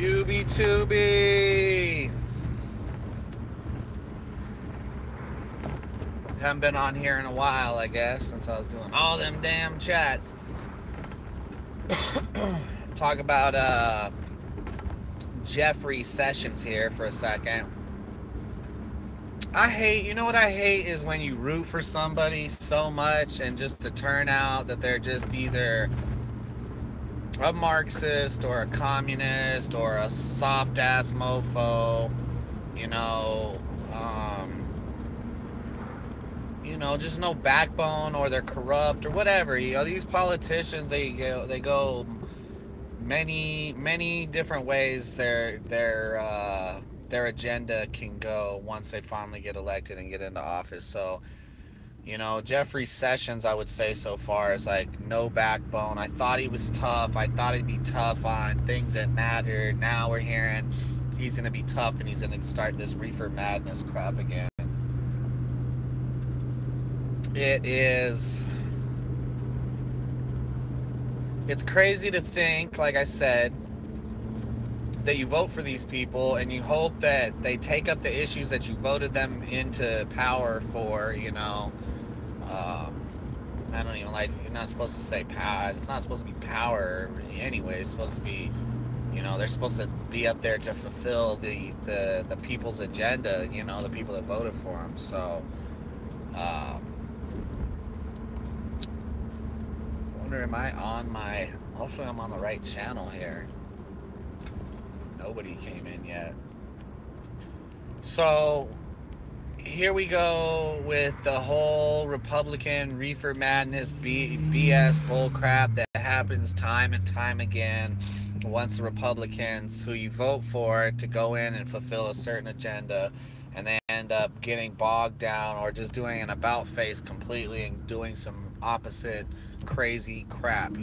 UB2B. Haven't been on here in a while, I guess, since I was doing all them damn chats. Talk about Jeffery Sessions here for a second. You know what I hate is when you root for somebody so much and just to turn out that they're just either a Marxist or a communist or a soft ass mofo, just no backbone, or they're corrupt or whatever. These politicians, they go many different ways. Their agenda can go once they finally get elected and get into office. So, Jeffrey Sessions, I would say so far, is like no backbone. I thought he was tough. I thought he'd be tough on things that mattered. Now we're hearing he's going to be tough and he's going to start this reefer madness crap again. It's crazy to think, like I said, that you vote for these people and you hope that they take up the issues that you voted them into power for, I don't even you're not supposed to say power. It's not supposed to be power anyway. It's supposed to be, they're supposed to be up there to fulfill the people's agenda, the people that voted for them. So, am I on hopefully I'm on the right channel here. Nobody came in yet. So here we go with the whole Republican reefer madness BS bullcrap that happens time and time again once the Republicans who you vote for to go in and fulfill a certain agenda, and they end up getting bogged down or just doing an about face completely and doing some opposite crazy crap,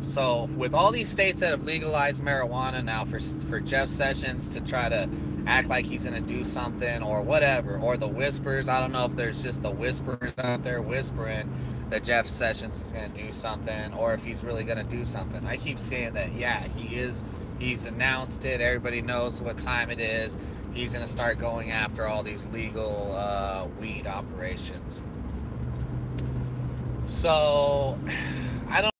So with all these states that have legalized marijuana now, for Jeff Sessions to try to act like he's going to do something or whatever, or the whispers, I don't know if there's just the whispers out there whispering that Jeff Sessions is going to do something, or if he's really going to do something. I keep saying that, yeah, he's announced it, everybody knows what time it is. He's going to start going after all these legal weed operations. So I don't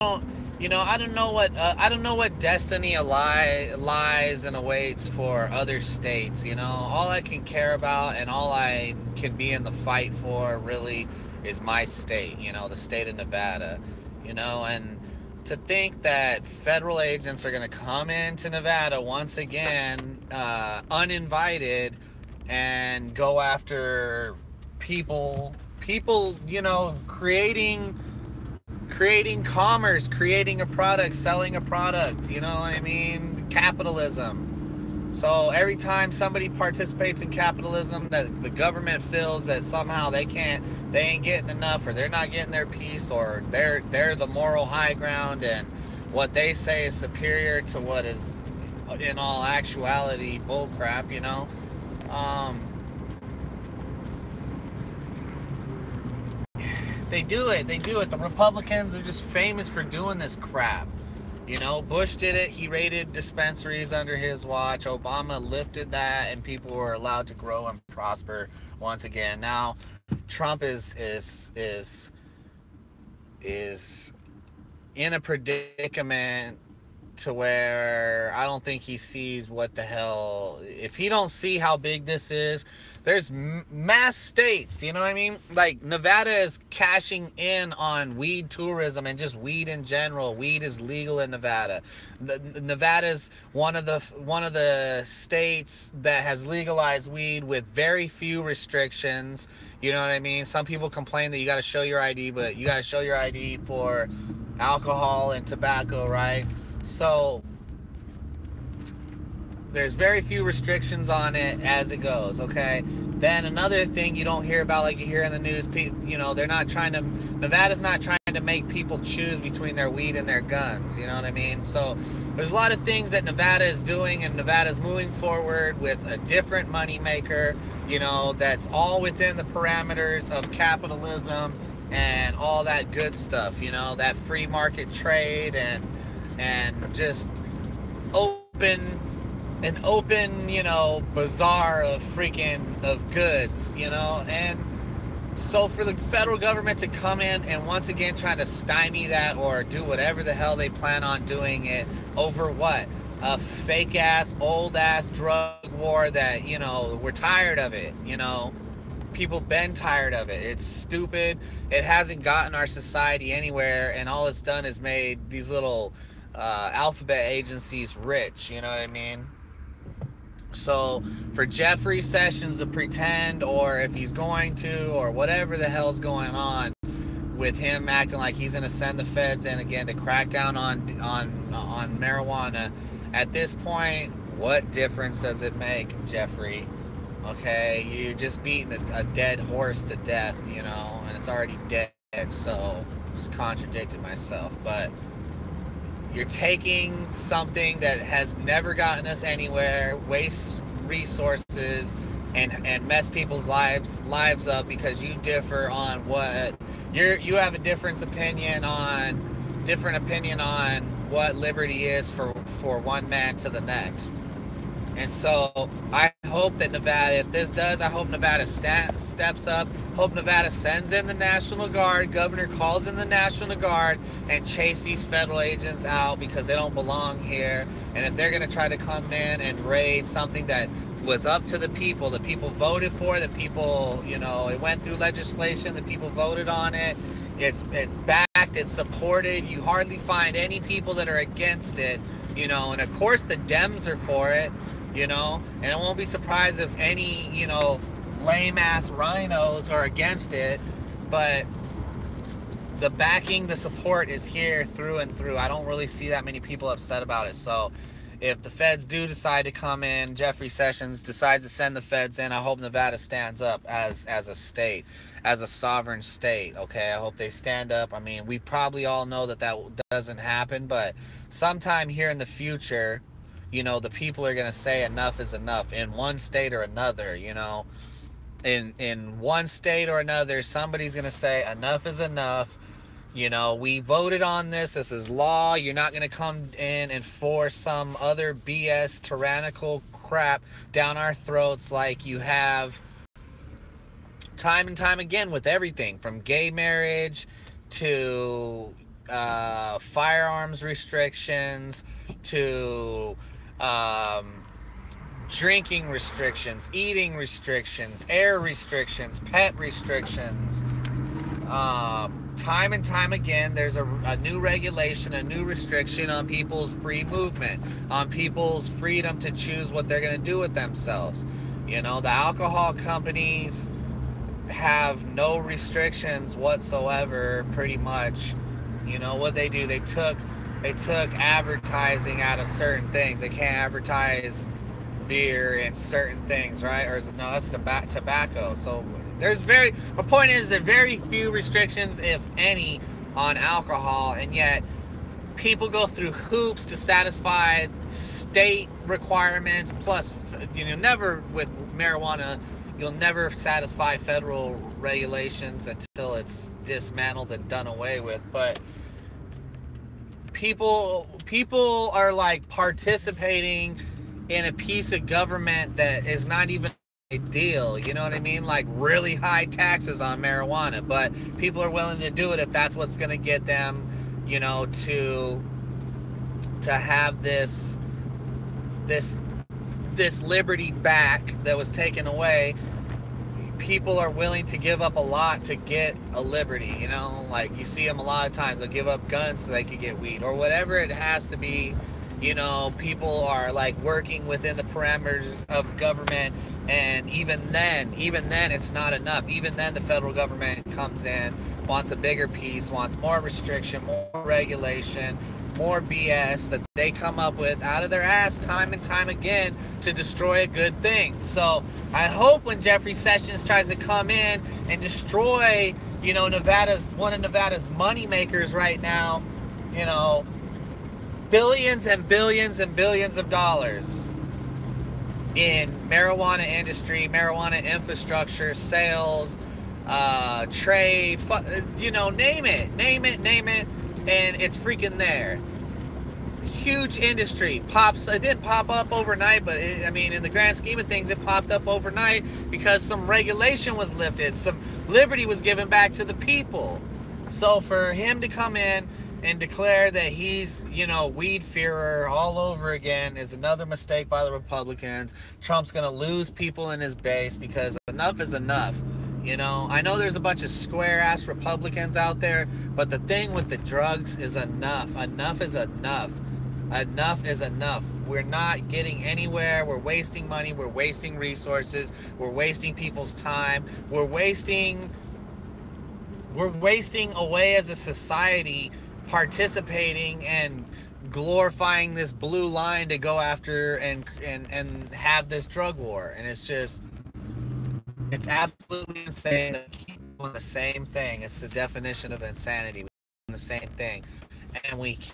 know what destiny lies and awaits for other states. All I can care about and all I can be in the fight for really is my state, the state of Nevada, and to think that federal agents are going to come into Nevada once again, uninvited, and go after people, creating commerce, creating a product, selling a product, capitalism. So every time somebody participates in capitalism, that the government feels that somehow they ain't getting enough, or they're not getting their piece, or they're the moral high ground, and what they say is superior to what is in all actuality bullcrap, They do it. The Republicans are just famous for doing this crap. Bush did it. He raided dispensaries under his watch. Obama lifted that, and people were allowed to grow and prosper once again. Now, Trump is in a predicament to where I don't think he sees what the hell. If he don't see how big this is, there's mass states, like Nevada is cashing in on weed tourism and just weed in general. Weed is legal in Nevada. Nevada's one of the states that has legalized weed with very few restrictions. Some people complain that you got to show your ID, but you got to show your ID for alcohol and tobacco, right? So there's very few restrictions on it as it goes, okay? Then another thing you don't hear about, like you hear in the news, Nevada's not trying to make people choose between their weed and their guns, So there's a lot of things that Nevada is doing, and Nevada's moving forward with a different moneymaker, that's all within the parameters of capitalism and all that good stuff, that free market trade and just open an open, bazaar of goods, and so for the federal government to come in and once again try to stymie that or do whatever the hell they plan on doing it over what? A fake ass, old ass drug war that, we're tired of it, People been tired of it. It's stupid. It hasn't gotten our society anywhere, and all it's done is made these little alphabet agencies rich, you know what I mean? So for Jeffery Sessions to pretend, or if he's going to, or whatever the hell's going on with him acting like he's going to send the feds in again to crack down on marijuana, at this point, what difference does it make, Jeffery? Okay, you're just beating a dead horse to death, and it's already dead, so I just contradicted myself. But you're taking something that has never gotten us anywhere, waste resources, and mess people's lives up because you differ on what you have a different opinion on what liberty is for one man to the next. And so I hope that Nevada, if this does, I hope Nevada steps up. Hope Nevada sends in the National Guard. Governor calls in the National Guard and chase these federal agents out because they don't belong here. And if they're going to try to come in and raid something that was up to the people voted for, the people, it went through legislation, the people voted on it. It's backed, it's supported. You hardly find any people that are against it, and of course the Dems are for it. And it won't be surprised if any, lame-ass rhinos are against it, but the backing, the support is here through and through. I don't really see that many people upset about it. So if the feds do decide to come in, Jeffery Sessions decides to send the feds in, I hope Nevada stands up as a state, as a sovereign state, okay? I hope they stand up. I mean, we probably all know that doesn't happen, but sometime here in the future, the people are going to say enough is enough in one state or another, in one state or another, somebody's going to say enough is enough. We voted on this. This is law. You're not going to come in and force some other BS tyrannical crap down our throats like you have time and time again with everything from gay marriage to firearms restrictions to drinking restrictions, eating restrictions, air restrictions, pet restrictions. Time and time again, there's a new regulation, a new restriction on people's free movement, on people's freedom to choose what they're going to do with themselves. The alcohol companies have no restrictions whatsoever, pretty much. What they do, they took advertising out of certain things. They can't advertise beer and certain things, right? Or is it, no, that's tobacco. So my point is there are very few restrictions, if any, on alcohol, and yet people go through hoops to satisfy state requirements, plus, never with marijuana, you'll never satisfy federal regulations until it's dismantled and done away with. But people are like participating in a piece of government that is not even a deal, you know what I mean? Like really high taxes on marijuana, but people are willing to do it if that's what's going to get them, to have this liberty back that was taken away. People are willing to give up a lot to get a liberty, like you see them a lot of times. They'll give up guns so they can get weed or whatever it has to be. People are like working within the parameters of government, and even then it's not enough. Even then the federal government comes in, wants a bigger piece, wants more restriction, more regulation, more BS that they come up with out of their ass time and time again to destroy a good thing. So I hope when Jeffery Sessions tries to come in and destroy, one of Nevada's money makers right now, billions and billions and billions of dollars in marijuana industry, marijuana infrastructure, sales, trade, name it, and it's freaking there. huge industry. It didn't pop up overnight, but I mean, in the grand scheme of things, it popped up overnight because some regulation was lifted, some liberty was given back to the people. So for him to come in and declare that he's, weed fearer all over again is another mistake by the Republicans. Trump's going to lose people in his base because enough is enough. I know there's a bunch of square-ass Republicans out there, but the thing with the drugs is enough. Enough is enough. Enough is enough. We're not getting anywhere. We're wasting money. We're wasting resources. We're wasting people's time. We're wasting away as a society participating and glorifying this blue line to go after and have this drug war. And it's absolutely insane to keep doing the same thing. It's the definition of insanity. We're doing the same thing. And we keep